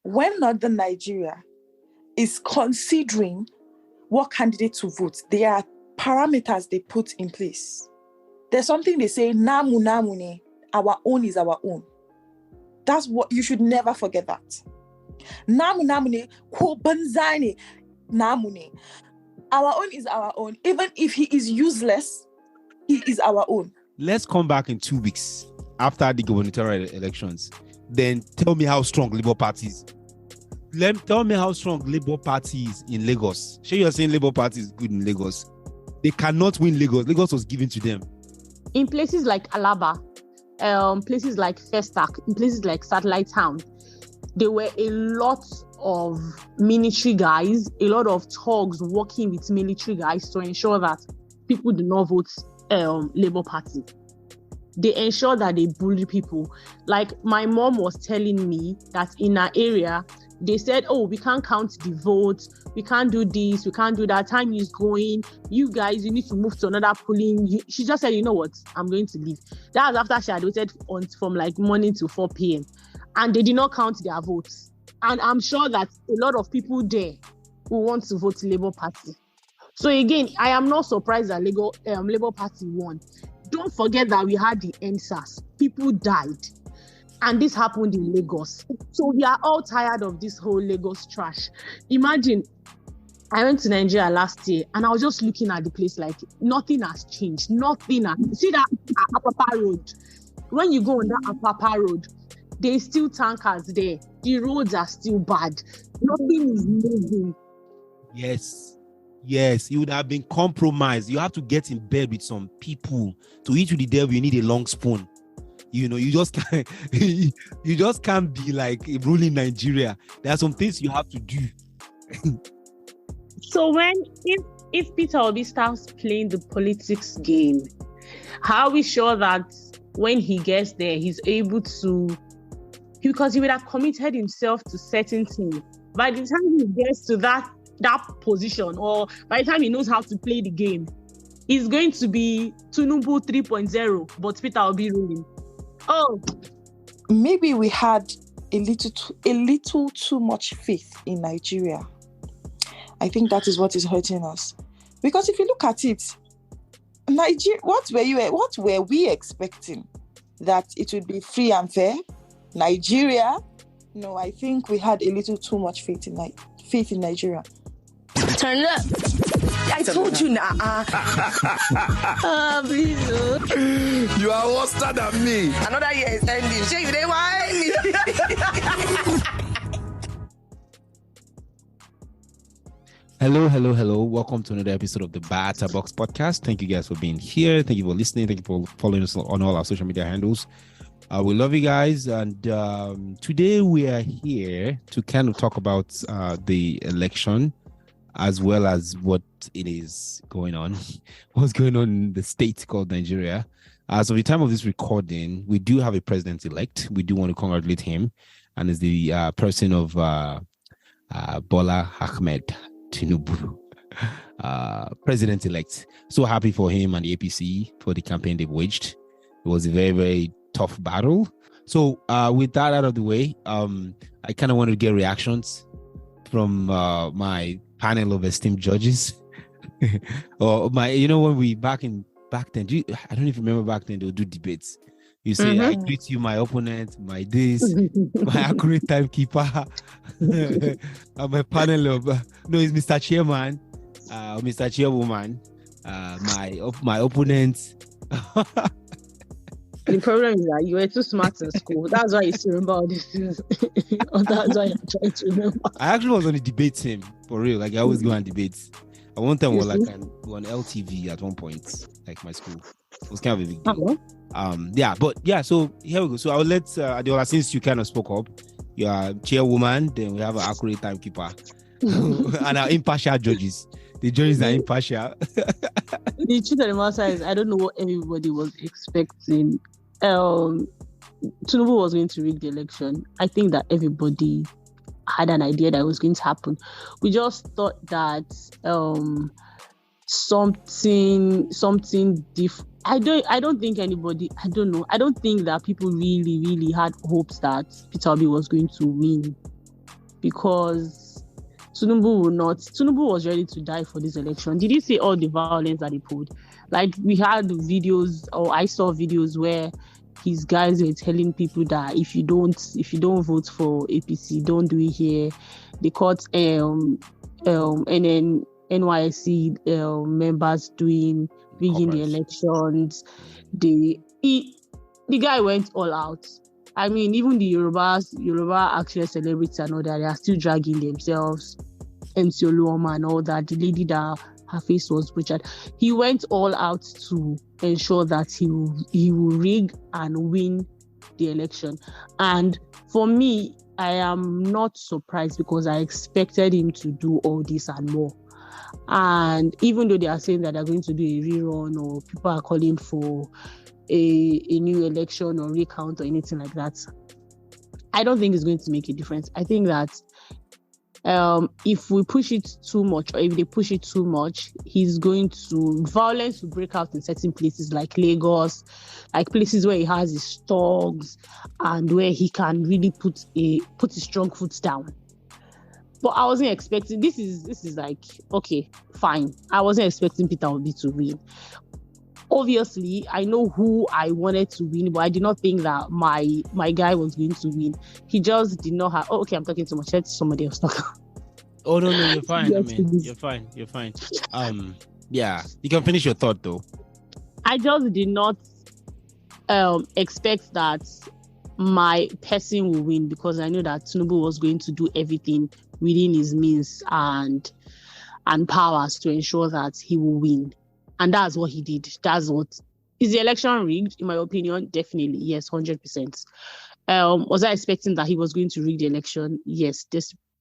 when Northern Nigeria is considering what candidate to vote, there are parameters they put in place. There's something they say, namu namune, our own is our own. That's what you should never forget that. Namu namune, ko banzane namune. Our own is our own. Even if he is useless, he is our own. Let's come back in 2 weeks after the gubernatorial elections. Then tell me how strong Labour Party is. Tell me how strong Labour Party is in Lagos. Sure, you're saying Labour Party is good in Lagos. They cannot win Lagos. Lagos was given to them. In places like Alaba, places like Festac, in places like Satellite Town, there were a lot of military guys, a lot of thugs working with military guys to ensure that people do not vote Labour Party. They ensure that they bully people. Like my mom was telling me that in our area, they said, oh, we can't count the votes, we can't do this, we can't do that, time is going, you guys, you need to move to another polling. She just said, you know what, I'm going to leave. That was after she had waited from like morning to 4 p.m. and they did not count their votes. And I'm sure that a lot of people there will want to vote Labour Party. So again, I am not surprised that Labour Party won. Don't forget that we had the NSAS. People died. And this happened in Lagos. So we are all tired of this whole Lagos trash. Imagine, I went to Nigeria last year and I was just looking at the place like nothing has changed. Nothing has. See that Apapa Road? When you go on that Apapa Road, there's still tankers there. The roads are still bad. Nothing is moving. Yes, you would have been compromised. You have to get in bed with some people. To eat with the devil, you need a long spoon. You know, you just can't be like ruling Nigeria. There are some things you have to do. So if Peter Obi starts playing the politics game, how are we sure that when he gets there, he's able to, because he would have committed himself to certain things. By the time he gets to that position, or by the time he knows how to play the game, it's going to be Tinubu 3.0, but Peter Obi ruling. Oh, maybe we had a little too much faith in Nigeria. I think that is what is hurting us. Because if you look at it, Nigeria, what were we expecting? That it would be free and fair? Nigeria? No, I think we had a little too much faith in Nigeria. Turn it up. I told you now. Please. You are worse than me. Another year is ending. Shey, you dey whine me. Hello. Welcome to another episode of the Batter Box Podcast. Thank you guys for being here. Thank you for listening. Thank you for following us on all our social media handles. We love you guys. And today we are here to kind of talk about the election, as well as what it is going on, what's going on in the state called Nigeria. As of the time of this recording, we do have a president-elect. We do want to congratulate him, and is the person of Bola Ahmed Tinubu, president-elect. So happy for him and the APC for the campaign they've waged. It was a very, very tough battle. So with that out of the way, I kind of wanted to get reactions from my panel of esteemed judges. Or when we back then, I don't even remember back then, they would do debates. You say, I greet you, my opponent, my this, my accurate timekeeper, and my panel of, it's Mr. Chairman, Mr. Chairwoman, my opponent. The problem is that you were too smart in school. That's why you still remember all these things. Or that's why you're trying to remember. I actually was on a debate team, for real. Like, I always go on debates. At one time, we were like on LTV at one point, like my school. It was kind of a big deal. So here we go. So I'll let Adeola, since you kind of spoke up, you are chairwoman, then we have an accurate timekeeper and our impartial judges. The judges are impartial. The truth of the matter is, I don't know what everybody was expecting. Tinubu was going to rig the election. I think that everybody had an idea that it was going to happen. We just thought that something different. I don't think anybody. I don't know. I don't think that people really, really had hopes that Peter Obi was going to win. because Tinubu was ready to die for this election. Did you see all the violence that he pulled? Like, we had videos, or I saw videos where his guys were telling people that if you don't vote for APC, don't do it here. They caught NYSC members doing rigging the elections. The guy went all out. I mean, even the Yoruba actual celebrities and all that, they are still dragging themselves. MC Oluoma and all that, the lady that her face was butchered. He went all out to ensure that he will rig and win the election. And for me, I am not surprised because I expected him to do all this and more. And even though they are saying that they're going to do a rerun, or people are calling for a new election or recount or anything like that, I don't think it's going to make a difference. I think that if we push it too much, or if they push it too much, violence will break out in certain places like Lagos, like places where he has his thugs and where he can really put his strong foot down. But I wasn't expecting, this is like, okay, fine. I wasn't expecting Peter Obi to win. Obviously, I know who I wanted to win, but I did not think that my guy was going to win. He just did not have... Oh, okay, I'm talking too much. Let somebody else talk. Oh, no, you're fine. Yes, I mean, you're fine. Yeah, you can finish your thought, though. I just did not expect that my person will win, because I knew that Tinubu was going to do everything within his means and powers to ensure that he will win. And that's what he did. Is the election rigged? In my opinion, definitely. Yes, 100%. Was I expecting that he was going to rig the election? Yes,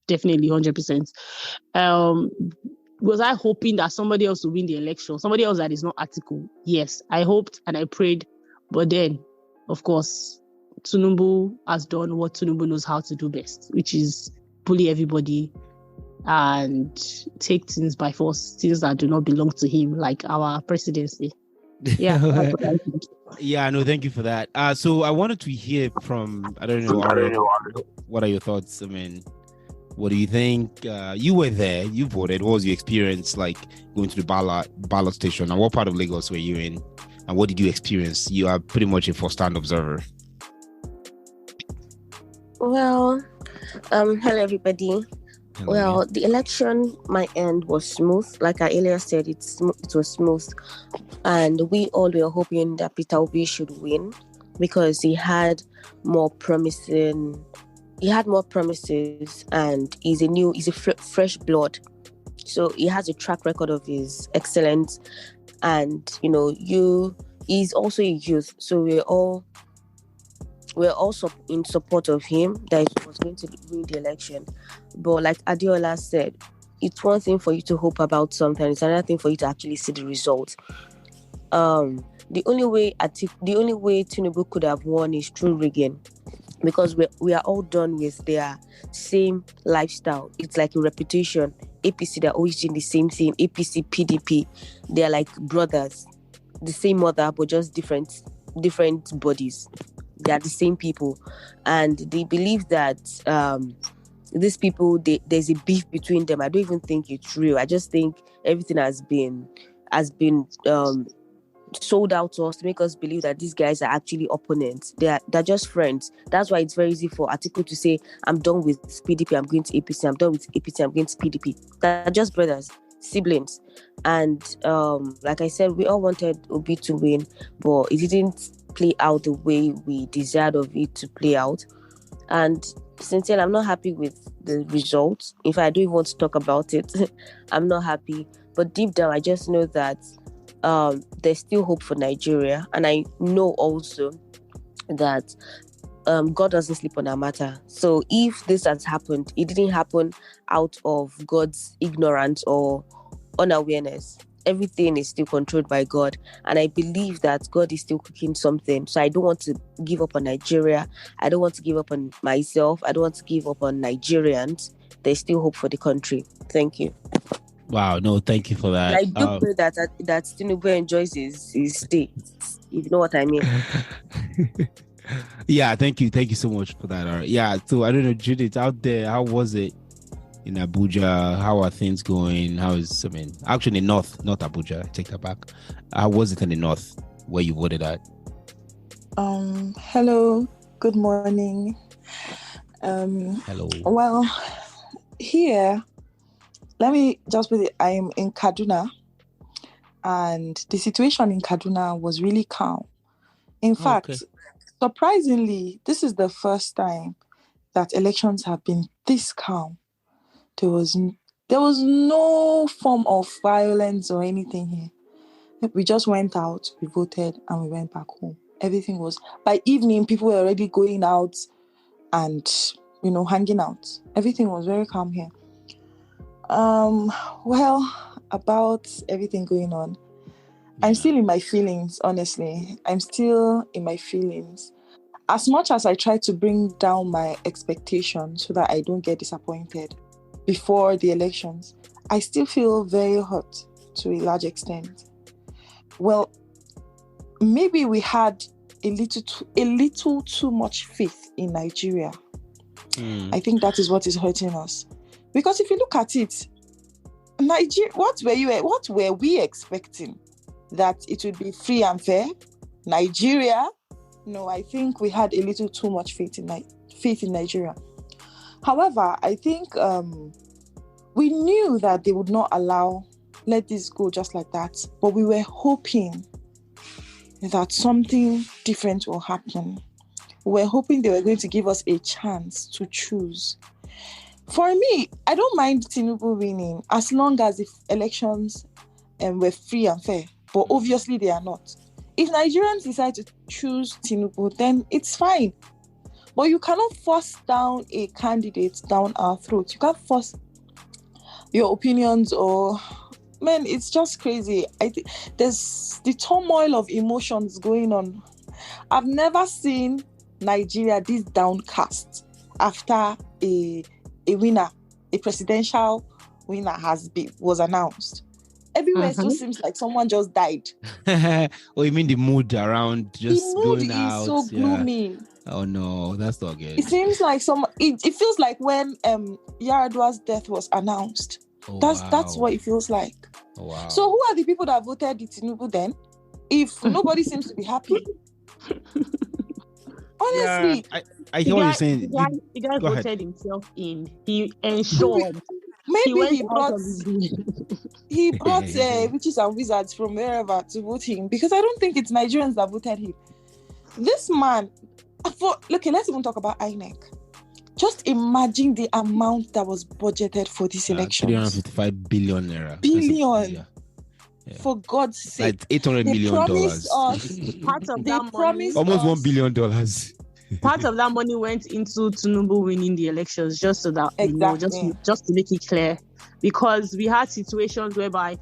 definitely 100%. Was I hoping that somebody else would win the election? Somebody else that is not Atiku? Yes, I hoped and I prayed. But then, of course, Tinubu has done what Tinubu knows how to do best, which is bully everybody and take things by force, things that do not belong to him, like our presidency. Yeah. That's what I think. Yeah, no, thank you for that. So I wanted to hear from, I don't know, what are your thoughts? I mean, what do you think? You were there, you voted. What was your experience like going to the ballot station? And what part of Lagos were you in? And what did you experience? You are pretty much a first-hand observer. Well, hello everybody. Hello, Well, man. the election, my end was smooth. Like I earlier said, it was smooth, and we all were hoping that Peter Obi should win because he had more promises, and he's a fresh blood. So he has a track record of his excellence, and he's also a youth. So we're also in support of him that he was going to win the election. But like Adiola said, it's one thing for you to hope about something, it's another thing for you to actually see the result. The only way Tinubu could have won is through rigging, because we are all done with their same lifestyle. It's like a reputation. APC, they're always doing the same thing. APC, PDP, they're like brothers, the same mother but just different bodies. They are the same people, and they believe that these people, there's a beef between them. I don't even think it's real. I just think everything has been sold out to us to make us believe that these guys are actually opponents. They're just friends. That's why it's very easy for Atiku to say, I'm done with PDP, I'm going to APC. I'm done with APC, I'm going to PDP. They're just brothers, siblings. And like I said, we all wanted Obi to win, but it didn't play out the way we desired of it to play out. And sincerely, I'm not happy with the results. In fact, I don't even want to talk about it. I'm not happy. But deep down, I just know that there's still hope for Nigeria. And I know also that God doesn't sleep on our matter. So if this has happened, it didn't happen out of God's ignorance or unawareness. Everything is still controlled by God. And I believe that God is still cooking something. So I don't want to give up on Nigeria. I don't want to give up on myself. I don't want to give up on Nigerians. There's still hope for the country. Thank you. Wow, no, thank you for that. I do pray that Tinubu enjoys his stay. You know what I mean? Yeah, thank you so much for that. All right. Yeah, so I don't know, Judith, out there, how was it in Abuja? How are things going? Actually north, not Abuja, take that back. How was it in the north where you voted at? Hello, good morning. Hello. Well, here, let me just put it, I'm in Kaduna, and the situation in Kaduna was really calm. In fact, okay. surprisingly, this is the first time that elections have been this calm. There was no form of violence or anything here. We just went out, we voted, and we went back home. Everything was, by evening, people were already going out and, hanging out. Everything was very calm here. Well, about everything going on, I'm still in my feelings, honestly. I'm still in my feelings. As much as I try to bring down my expectations so that I don't get disappointed before the elections, I still feel very hurt to a large extent. Well, maybe we had a little too much faith in Nigeria. I think that is what is hurting us. Because if you look at it, Nigeria, what were we expecting? That it would be free and fair? Nigeria? No, I think we had a little too much faith in Nigeria. However, I think we knew that they would not let this go just like that. But we were hoping that something different will happen. We were hoping they were going to give us a chance to choose. For me, I don't mind Tinubu winning as long as the elections were free and fair. But obviously they are not. If Nigerians decide to choose Tinubu, then it's fine. But you cannot force down a candidate down our throats. You can't force your opinions it's just crazy. I think there's the turmoil of emotions going on. I've never seen Nigeria this downcast after a winner, a presidential winner was announced. Everywhere still seems like someone just died. Oh, you mean the mood around just going out? The mood is so gloomy. Oh no, that's not good. It seems like it feels like when Yaradua's death was announced. Oh, that's what it feels like. Oh, wow. So who are the people that voted the Tinubu then? If nobody seems to be happy. Honestly. Yeah, I hear what you're saying. The guy voted himself in. He ensured. Maybe he brought witches and wizards from wherever to vote him, because I don't think it's Nigerians that voted him. This man, let's even talk about INEC. Just imagine the amount that was budgeted for this election. 355 billion naira. Billion. Yeah. For God's sake. Like $800 million. Part of that money, almost $1 billion. Part of that money went into Tinubu winning the elections, just so that just to make it clear, because we had situations whereby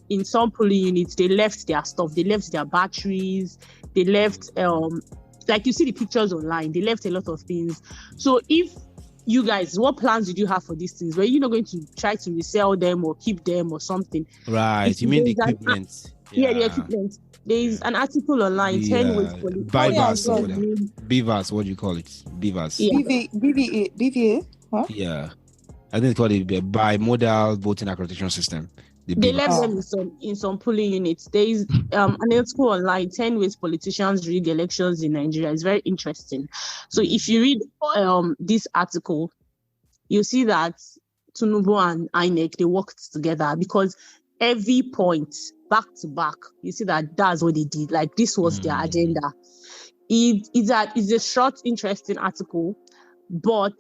in some polling units they left their stuff, they left their batteries, they left like you see the pictures online, they left a lot of things. So if you guys, what plans did you have for these things? Were you not going to try to resell them or keep them or something? Right, you mean the equipment? Yeah, the equipment. There is an article online, 10 ways for Beavers, what do you call it? Beavers. Yeah. BVA? Huh? Yeah. I think it's called a bimodal voting accreditation system. They left them in some polling units. There is an article online, 10 ways politicians rig elections in Nigeria. It's very interesting. So if you read this article, you see that Tinubu and INEC, they worked together, because every point, back to back, you see that that's what they did. Like, this was their agenda. It's a short, interesting article, but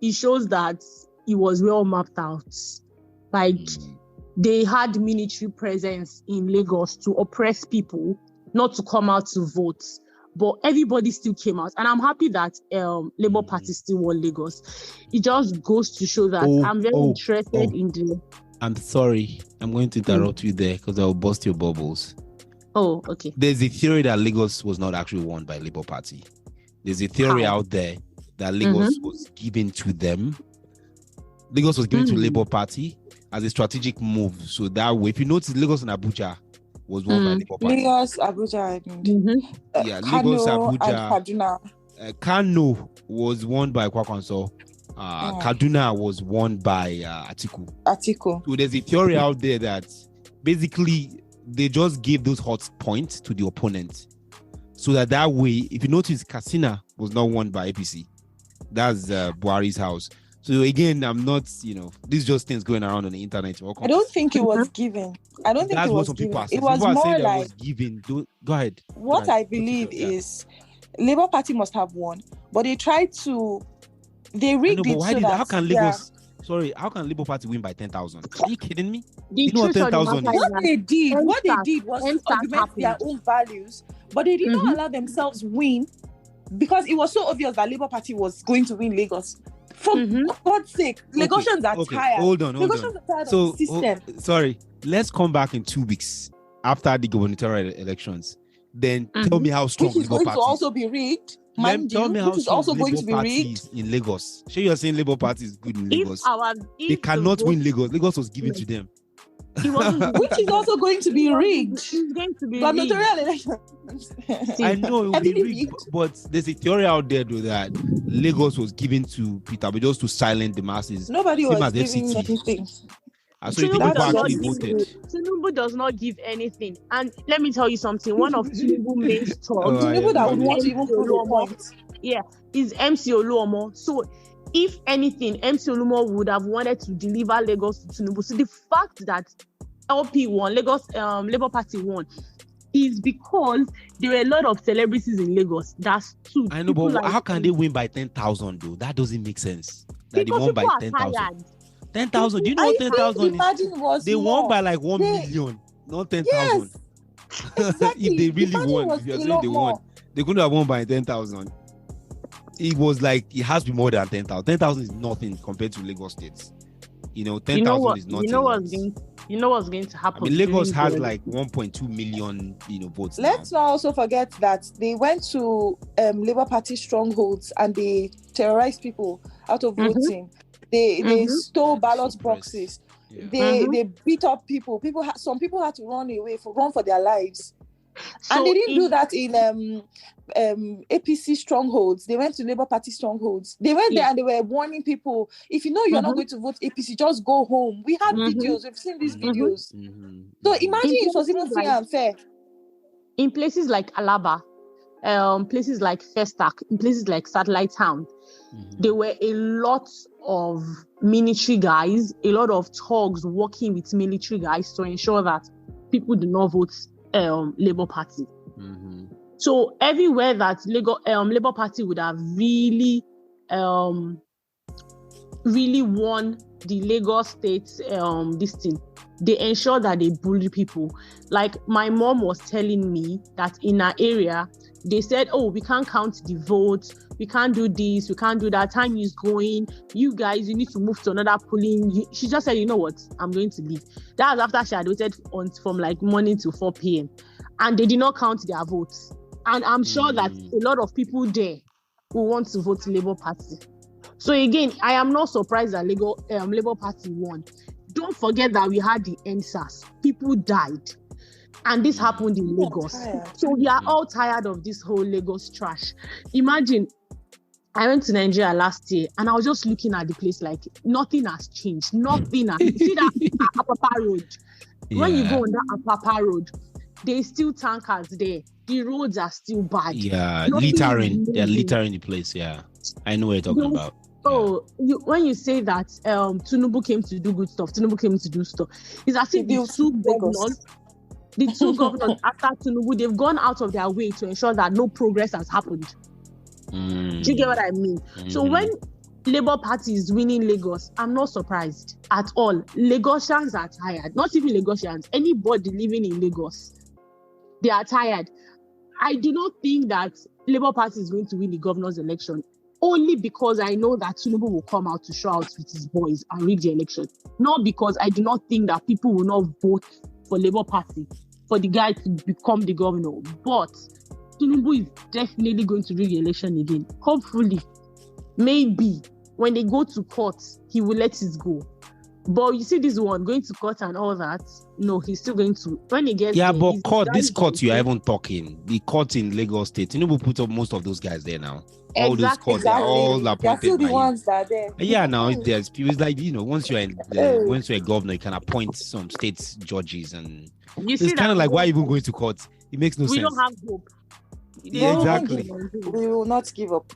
it shows that it was well mapped out. Like, they had military presence in Lagos to oppress people, not to come out to vote. But everybody still came out. And I'm happy that Labour Party still won Lagos. It just goes to show that I'm very interested in the... I'm sorry. I'm going to interrupt you there because I'll bust your bubbles. Oh, okay. There's a theory that Lagos was not actually won by Labour Party. There's a theory out there that Lagos was given to them. Lagos was given to Labour Party as a strategic move. So that way, if you notice, Lagos and Abuja was won by Labour Party. Lagos, Abuja, Lagos, Abuja, and Kaduna. Kano was won by Kwakwanso. Kaduna was won by Atiku. So there's a theory out there that basically they just give those hot points to the opponent, so that way, if you notice, Katsina was not won by APC. That's Buhari's house. So again, I'm not, these just things going around on the internet. I don't think it was given. I don't think That's it what was some people given. are saying. It was People are more saying that like was given. Go ahead. What I believe is Labour Party must have won, but they tried to. They rigged it so that. How can Lagos? Sorry, how can Labour Party win by 10,000? Are you kidding me? The truth of the matter is What they did was to augment their own values, but they did not allow themselves win because it was so obvious that Labour Party was going to win Lagos. For God's sake, Lagosians are tired. Hold on. Lagosians are tired of the system. Sorry, let's come back in 2 weeks after the gubernatorial elections. Then tell me how strong Which is Labour going Party to also be rigged. Tell me how which is also Labour going to be Party rigged is in Lagos. Sure, you're saying Labour Party is good in Lagos. They cannot win Lagos. Lagos was given to them. Which is also going to be rigged. It's going to be gubernatorial elections. I know it will be rigged, but there's a theory out there though that Lagos was given to Peter but just to silence the masses. Nobody was giving anything. So you think people actually voted? Tinubu does not give anything. And let me tell you something. One of Tinubu's main strong Tinubu that would want to even prove a point. Yeah, is MC Oluomo. So if anything, MC Oluomo would have wanted to deliver Lagos to Tinubu. So the fact that LP won, Lagos Labour Party won, is because there were a lot of celebrities in Lagos that stood. I know, but how can they win by 10,000 though? That doesn't make sense. That they won by 10,000. 10,000. Do you know what 10,000 is? They won by like 1 million, not 10,000. Yes, exactly. If they really won, if you're saying they won, they couldn't have won by 10,000. It was like it has to be more than 10,000. 10,000 is nothing compared to Lagos states. 10,000 is nothing. You know what's going to happen. I mean, Lagos has like 1.2 million, votes. Let's not also forget that they went to Labour Party strongholds and they terrorized people out of voting. They stole ballot boxes. Yeah. They beat up people. Some people had to run for their lives. So and they didn't do that in APC strongholds. They went to Labour Party strongholds. They went there and they were warning people, if you know you're not going to vote APC, just go home. We had videos. We've seen these videos. So imagine it was even fair and fair. In places like Alaba, places like Festac, in places like Satellite Town, there were a lot of military guys, a lot of thugs working with military guys to ensure that people do not vote Labour Party. So everywhere that Labour Party would have really won the Lagos State this thing, they ensure that they bully people. Like my mom was telling me that in our area, they said, oh, we can't count the votes, we can't do this, we can't do that, time is going, you guys, you need to move to another polling. She just said, you know what, I'm going to leave. That was after she had waited from like morning to 4 p.m. and they did not count their votes. And I'm sure that a lot of people there who want to vote Labour Party. So again, I am not surprised that Labour Party won. Don't forget that we had the NSAS. People died. And this happened in Lagos. So we are all tired of this whole Lagos trash. Imagine, I went to Nigeria last year and I was just looking at the place like nothing has changed. Nothing has changed. See that Apapa Road? Yeah. When you go on that Apapa Road, there's still tankers there. The roads are still bad. Yeah, littering. They're littering the place. Yeah, I know what you're talking about. Oh, when you say that Tinubu came to do good stuff, Tinubu came to do stuff, it's as if the two governors after Tinubu, they've gone out of their way to ensure that no progress has happened. Do you get what I mean? So when Labour Party is winning Lagos, I'm not surprised at all. Lagosians are tired. Not even Lagosians, anybody living in Lagos, they are tired. I do not think that Labour Party is going to win the governor's election, only because I know that Tinubu will come out to show out with his boys and rig the election. Not because I do not think that people will not vote for Labour Party for the guy to become the governor. But Tinubu is definitely going to rig the election again. Hopefully, maybe when they go to court, he will let it go. But you see this one going to court and all that. No, he's still going to when he gets Yeah, there, but he's court, this driving court you are to- even talking, the court in Lagos State, we put up most of those guys there now. All those Exactly. courts, they are all They're appointed still the by him. ones that are there. Yeah, now there's people. It's like once you're Hey. once you're a governor, you can appoint some state judges, and You it's see kind that of like why we even going to court? It makes no sense. don't have hope. Yeah, No, exactly. We will not give up.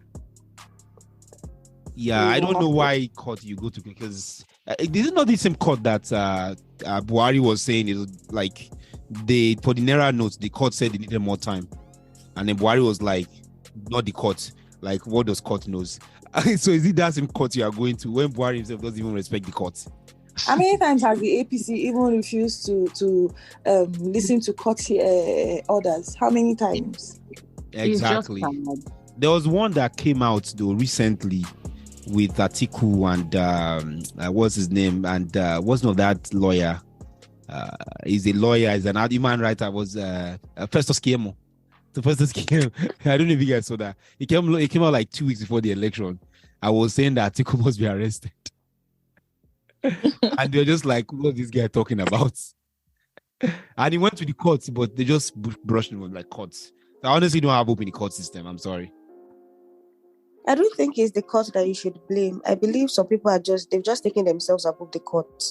Yeah, I don't know why court you go to, because this is not the same court that Buhari was saying is like for the Naira notes, the court said they needed more time, and then Buhari was like, not the court. Like, what does court knows? So is it that same court you are going to when Buhari himself doesn't even respect the court? How many times has the APC even refused to listen to court orders? How many times? Exactly. There was one that came out though recently with Atiku and what's his name, and wasn't of that lawyer. He's a lawyer, he's an human writer. Was Festus Keyamo. The Festus Keyamo. I don't know if you guys saw that. It came out like 2 weeks before the election. I was saying that Atiku must be arrested. And they're just like, what's this guy talking about? And he went to the courts, but they just brushed him with like courts. I honestly don't have hope in the court system. I'm sorry. I don't think it's the court that you should blame. I believe some people they've just taken themselves above the court.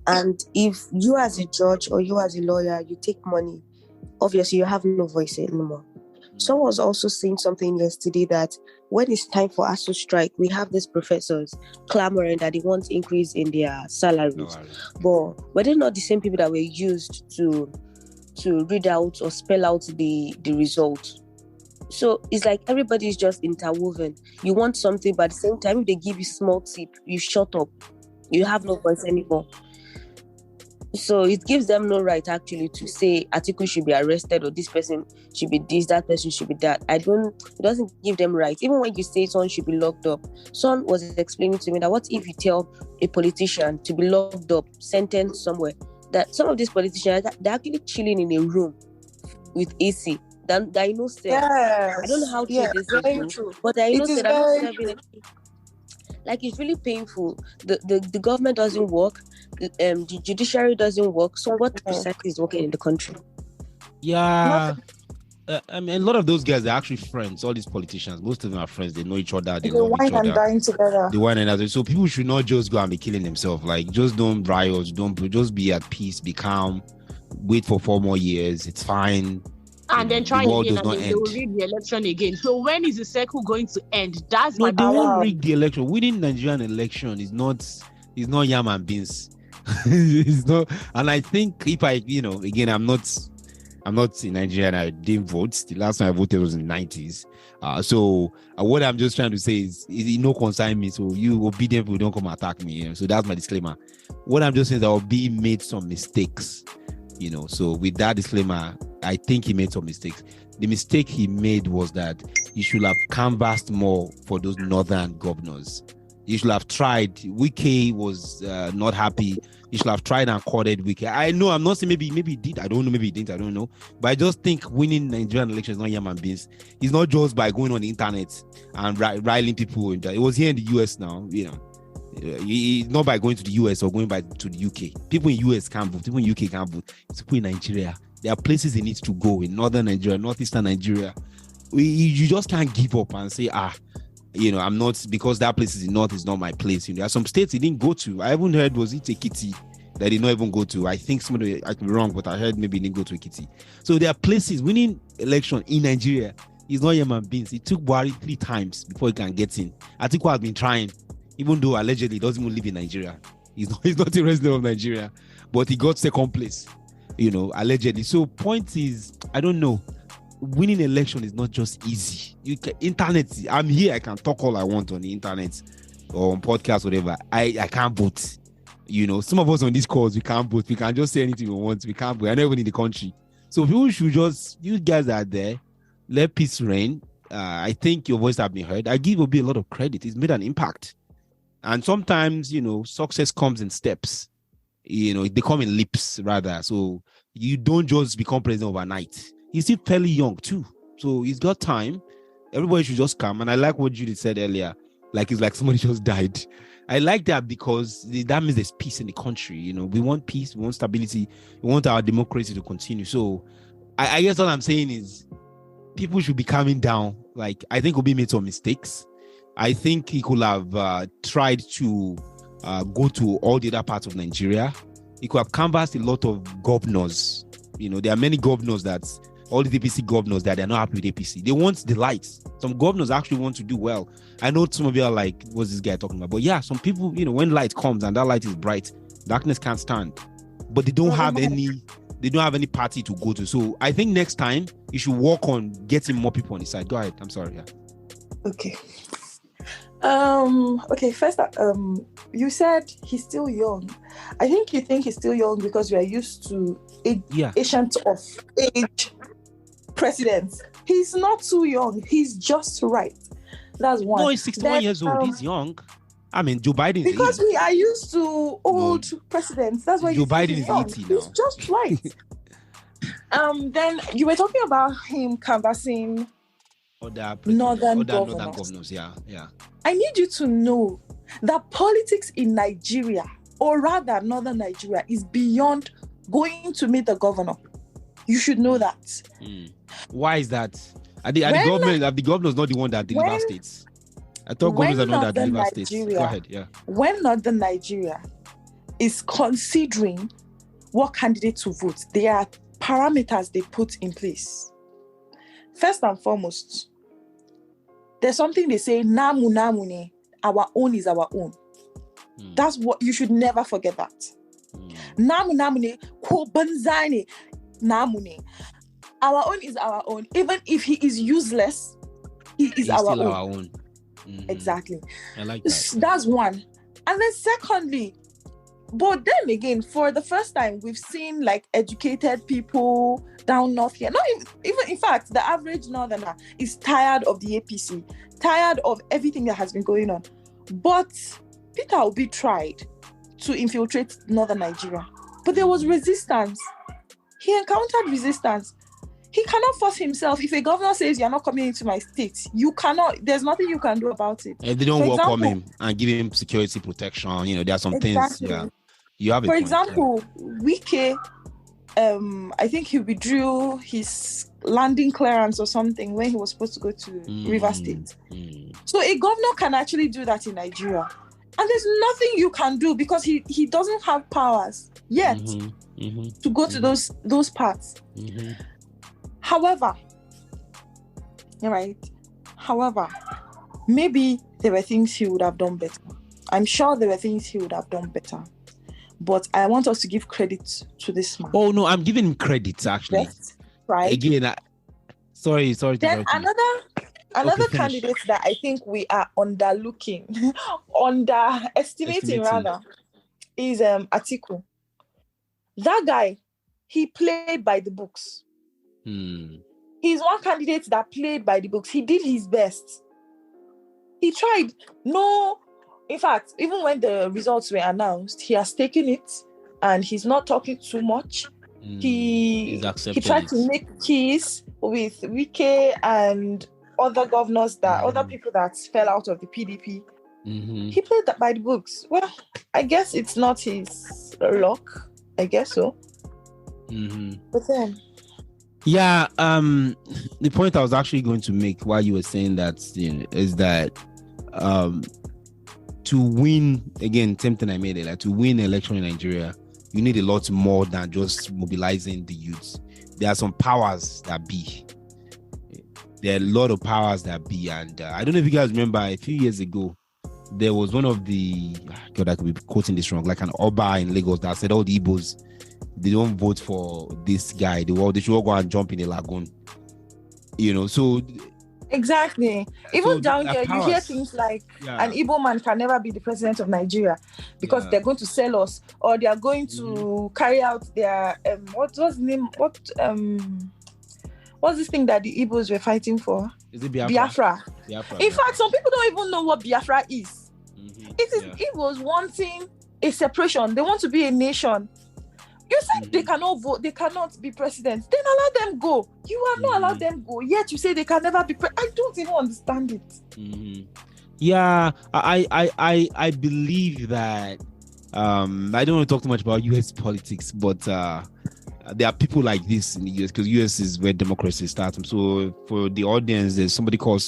And if you as a judge or you as a lawyer, you take money, obviously you have no voice anymore. Someone was also saying something yesterday that when it's time for us to strike, we have these professors clamoring that they want increase in their salaries. But were they not the same people that were used to read out or spell out the result? So it's like everybody's just interwoven. You want something, but at the same time, if they give you small tip, you shut up. You have no voice anymore. So it gives them no right actually to say Atiku should be arrested or this person should be this, that person should be that. It doesn't give them right. Even when you say someone should be locked up, someone was explaining to me that what if you tell a politician to be locked up, sentenced somewhere, that some of these politicians, they're actually chilling in a room with AC. That I know, sir. Yes. I don't know how true this is, true. but I know, It is sir, that not very serving. Like, it's really painful. The government doesn't work. The judiciary doesn't work. So what precisely is working in the country? Yeah. I mean, a lot of those guys are actually friends. All these politicians, most of them are friends. They know each other. They love wine each other. and dine together. They wine and other. So people should not just go and be killing themselves. Like, just don't riot. Just be at peace. Be calm. Wait for 4 more years. It's fine. And then try the world again, does and not then they will end. rig the election again. So when is the cycle going to end? That's my No, they won't problem. rig the election. Winning Nigerian election is not yam and beans. It's not. And I think if again, I'm not in Nigeria and I didn't vote. The last time I voted was in the 90s. So what I'm just trying to say is it no concern me. So you obedient people don't come attack me. So that's my disclaimer. What I'm just saying is that Obi made some mistakes. So with that disclaimer, I think he made some mistakes. The mistake he made was that he should have canvassed more for those northern governors. He should have tried. Wike was not happy. He should have tried and courted Wike. I know, I'm not saying maybe he did. I don't know. Maybe he didn't. I don't know. But I just think winning Nigerian elections is not yam and beans. It's not just by going on the internet and riling people. It was here in the US now, It's not by going to the US or going to the UK. People in US can't vote. People in UK can't vote. It's people in Nigeria. There are places they need to go in northern Nigeria, northeastern Nigeria. You just can't give up and say, I'm not, because that place is in north is not my place. There are some states he didn't go to. I haven't heard, was it Ekiti that he did not even go to? I think somebody, I could be wrong, but I heard maybe he didn't go to Ekiti. So there are places winning election in Nigeria is not yam and beans. It took Buhari 3 times before he can get in. Atiku has been trying, even though allegedly he doesn't even live in Nigeria. He's not a resident of Nigeria, but he got 2nd place, allegedly. So point is, I don't know. Winning election is not just easy. Internet, I'm here, I can talk all I want on the internet or on podcast, whatever. I can't vote. Some of us on these calls, we can't vote. We can just say anything we want. We can't vote. I'm not even in the country. So people should just, you guys that are there, let peace reign. I think your voice have been heard. I give Obi a lot of credit. He's made an impact. And sometimes, success comes in steps. They come in leaps, rather. So you don't just become president overnight. He's still fairly young, too. So he's got time. Everybody should just come. And I like what Judy said earlier. Like, it's like somebody just died. I like that because that means there's peace in the country. We want peace, we want stability, we want our democracy to continue. So I guess all I'm saying is people should be calming down. Like, I think Obi made some mistakes. I think he could have tried to go to all the other parts of Nigeria. He could have canvassed a lot of governors. There are many governors all the APC governors that they're not happy with APC. They want the lights. Some governors actually want to do well. I know some of you are like, what's this guy talking about? But yeah, some people, when light comes and that light is bright, darkness can't stand. But they don't have any party to go to. So I think next time you should work on getting more people on the side. Go ahead. I'm sorry. Yeah. Okay. Okay, first, you said he's still young. I think you think he's still young because we are used to ancient of age presidents. He's not too young. He's just right. That's one. No, he's 61 years old. He's young. I mean, Joe Biden is because 80. we are used to old presidents. That's why Joe Biden is 80 now. He's just right. Then you were talking about him canvassing northern governors. Yeah. I need you to know that politics in Nigeria, or rather northern Nigeria, is beyond going to meet the governor. You should know that. Why is that? Are the governors not the one that deliver states? I thought governors are not that deliver states. Go ahead, yeah. When northern Nigeria is considering what candidate to vote, there are parameters they put in place. First and foremost, there's something they say, namu namu ne, our own is our own. That's what you should never forget that. Namu namu ne, ko banzane, namu ne. Our own is our own. Even if he is useless, he's our own. Exactly. I like that. That's one. And then secondly, but then again, for the first time, we've seen like educated people down north here. Not even in fact, the average northerner is tired of the APC, tired of everything that has been going on. But Peter Obi tried to infiltrate northern Nigeria, but there was resistance. He encountered resistance. He cannot force himself. If a governor says you're not coming into my state, you cannot. There's nothing you can do about it. If they don't welcome him and give him security protection, there are some things. Yeah, you have. For example, Wike, I think he withdrew his landing clearance or something when he was supposed to go to River State. So a governor can actually do that in Nigeria, and there's nothing you can do because he doesn't have powers yet to go to those parts. However, maybe there were things he would have done better. I'm sure there were things he would have done better. But I want us to give credit to this man. Oh, no, I'm giving him credit, actually. Yes, right? Again, sorry. Then another candidate that I think we are underestimating rather, is Atiku. That guy, he played by the books. He's one candidate that played by the books. He did his best. He tried. No, in fact, even when the results were announced, he has taken it and he's not talking too much. He tried to make peace with Wike and other governors other people that fell out of the PDP. He played that by the books. Well, I guess it's not his luck. I guess so. But then. Yeah, the point I was actually going to make while you were saying that is that to win, again, same thing I made it, like to win an election in Nigeria, you need a lot more than just mobilizing the youths. There are some powers that be. There are a lot of powers that be, and I don't know if you guys remember a few years ago, there was one of the, God, I could be quoting this wrong, like an Oba in Lagos that said all the Igbos, they don't vote for this guy. They should all go and jump in a lagoon. So exactly. Even down here, you hear things like an Igbo man can never be the president of Nigeria because they're going to sell us, or they are going to carry out their what's the name? What's this thing that the Igbos were fighting for? Is it Biafra? In fact, some people don't even know what Biafra is. It is Igbos wanting a separation. They want to be a nation. You said they cannot vote, they cannot be president. Then allow them go. You have not allowed them go. Yet you say they can never be I don't even understand it. Yeah, I believe that I don't want to talk too much about US politics, but there are people like this in the US because US is where democracy starts. So for the audience, there's somebody called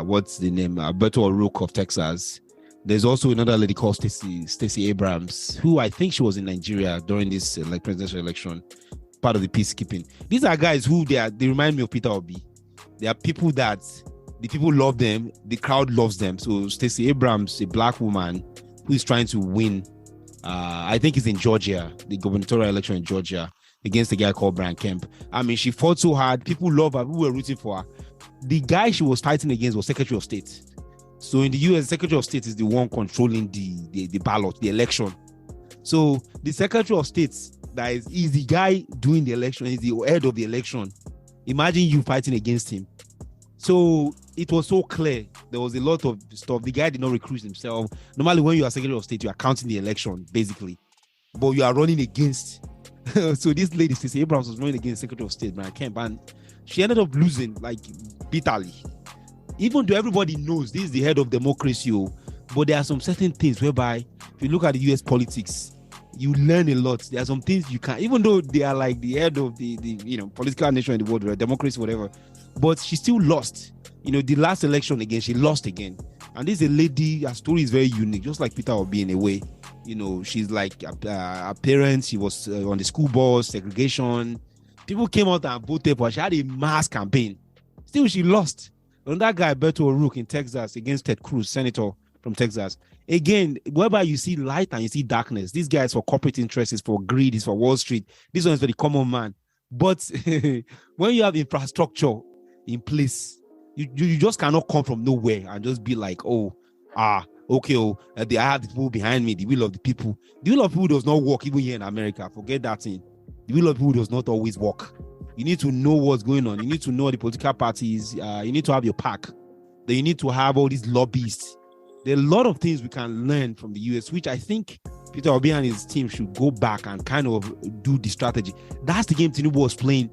what's the name? Beto O'Rourke of Texas. There's also another lady called Stacey Abrams, who I think she was in Nigeria during this like presidential election, part of the peacekeeping. These are guys who they remind me of Peter Obi. They are people that the people love them, the crowd loves them. So Stacey Abrams, a black woman who is trying to win, I think it's in Georgia, the gubernatorial election in Georgia, against a guy called Brian Kemp. I mean, she fought so hard. People love her. People were rooting for her. The guy she was fighting against was Secretary of State. So in the US, Secretary of State is the one controlling the ballot, the election. So the Secretary of State that is the guy doing the election, is the head of the election. Imagine you fighting against him. So it was so clear. There was a lot of stuff. The guy did not recruit himself. Normally, when you are Secretary of State, you are counting the election, basically. But you are running against. So this lady, Stacey Abrams, was running against Secretary of State, Brian Kemp, and she ended up losing, like, bitterly. Even though everybody knows this is the head of democracy, but there are some certain things whereby, if you look at the US politics, you learn a lot. There are some things you can't, even though they are like the head of the political nation in the world, right? Democracy, whatever, but she still lost. The last election again, she lost again. And this is a lady, her story is very unique, just like Peter Obi in a way. She's like her parents, she was on the school bus, segregation. People came out and voted, but she had a mass campaign. Still, she lost. And that guy, Beto O'Rourke in Texas, against Ted Cruz, senator from Texas. Again, whereby you see light and you see darkness. These guys for corporate interests, is for greed, is for Wall Street. This one is for the common man. But when you have infrastructure in place, you just cannot come from nowhere and just be like, I have the people behind me, the will of the people. The will of people does not work even here in America. Forget that thing. The will of people does not always work. You need to know what's going on. You need to know the political parties. You need to have your pack. Then you need to have all these lobbyists. There are a lot of things we can learn from the US, which I think Peter Obi and his team should go back and kind of do the strategy. That's the game Tinubu was playing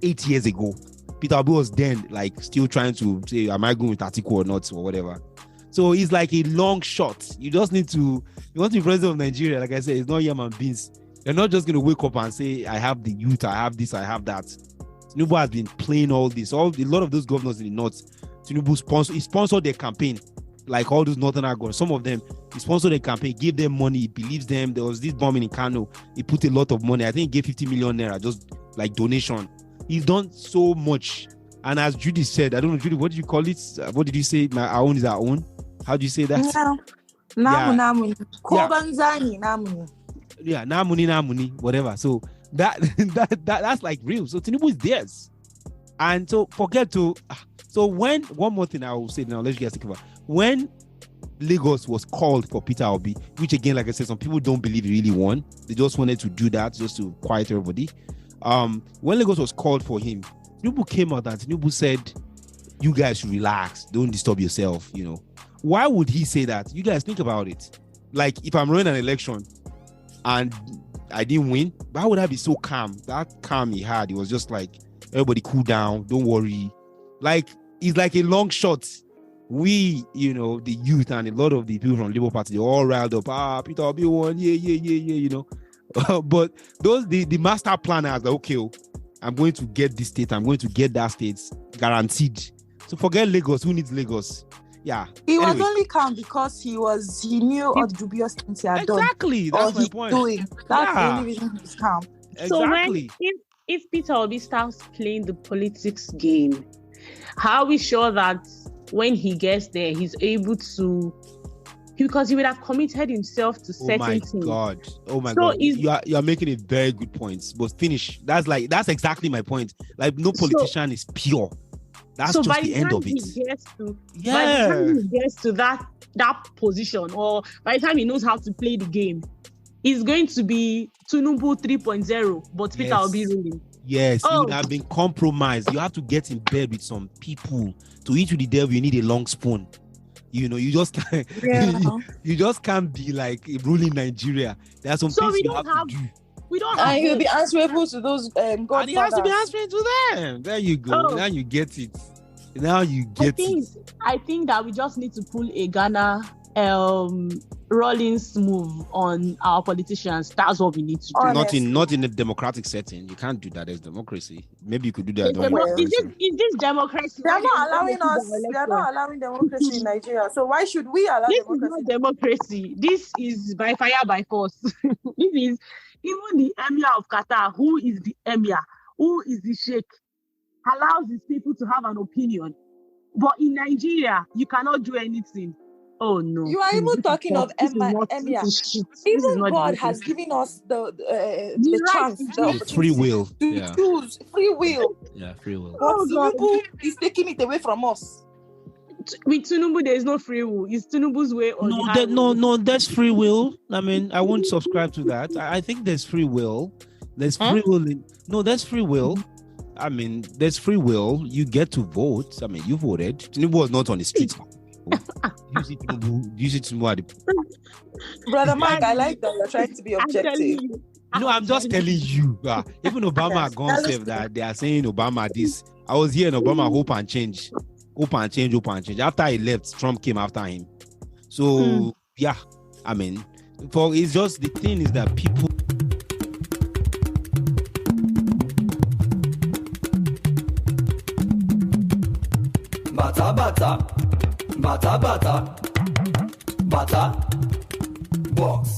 8 years ago. Peter Obi was then like still trying to say, am I going with Atiku or not, or whatever. So it's like a long shot. You just need to, you want to be president of Nigeria, like I said, it's not yam and beans. You're not just going to wake up and say, I have the youth, I have this, I have that. Tinubu has been playing all this. A lot of those governors in the north, Tinubu he sponsored their campaign, like all those northern governors. Some of them, he sponsored their campaign, gave them money, he believes them. There was this bombing in Kano. He put a lot of money. I think he gave 50 million naira, just like donation. He's done so much. And as Judy said, I don't know, Judy, what did you call it? What did you say? Our own is our own. How do you say that? Namuni. Yeah, namuni, whatever. So that's like real. So Tinubu is theirs. And so when one more thing I will say now, let you guys think about when Lagos was called for Peter Obi, which again, like I said, some people don't believe he really won. They just wanted to do that just to quiet everybody. When Lagos was called for him, Tinubu came out and Tinubu said, you guys should relax, don't disturb yourself, Why would he say that? You guys think about it. Like, if I'm running an election and I didn't win, why would I be so calm? That calm he had, he was just like, everybody cool down, don't worry. Like, it's like a long shot. We, the youth and a lot of the people from Labour Party, they're all riled up. Peter Obi won, yeah. But the master planners are okay. I'm going to get this state, I'm going to get that state, guaranteed. So forget Lagos. Who needs Lagos? Yeah. He was only calm because he knew all the dubious things he had done. Exactly. That's my point. That's the only reason he's calm. Exactly. So if Peter Obi starts playing the politics game, how are we sure that when he gets there, he's able to? Because he would have committed himself to certain things. Oh my God. You are making a very good point. But finish. That's exactly my point. Like, no politician is pure. That's just the end of it. By the time he gets to that position, or by the time he knows how to play the game, it's going to be Tinubu 3.0, but Peter will be ruling. Yes, you would have been compromised. You have to get in bed with some people. To eat with the devil, you need a long spoon. You just can't. You just can't be like ruling Nigeria. There are some things you have to do. We don't have. And he'll be answerable to those godfathers. And he has to be answering to them. There you go. Now you get it. Now you get it. I think that we just need to pull a Ghana Rollins move on our politicians. That's what we need to do. Honestly. Not in a democratic setting. You can't do that as democracy. Maybe you could do that. Is this democracy? They are not allowing us. They are not allowing democracy in Nigeria. So why should we allow This democracy? is not democracy. This is by fire, by force. This is even the emir of Qatar, who is the emir, who is the sheikh, allows his people to have an opinion. But in Nigeria, you cannot do anything. Oh no! You are even talking of emir. Even God has given us the chance, the opportunity free will to choose free will. Yeah, free will. But Tinubu is taking it away from us. With Tinubu, there is no free will. It's Tinubu's way or no, that's free will. I mean, I won't subscribe to that. I think there's free will. There's free will. That's free will. I mean, there's free will. You get to vote. I mean, you voted. Tinubu was not on the streets. You see Tinubu at the... Brother Mike, I like that you're trying to be objective. No, I'm just telling you. Even Obama gone safe that they are saying Obama this. I was here in Obama hope and change. After he left, Trump came after him. So yeah, I mean, it's just the thing is that people. Bata, box.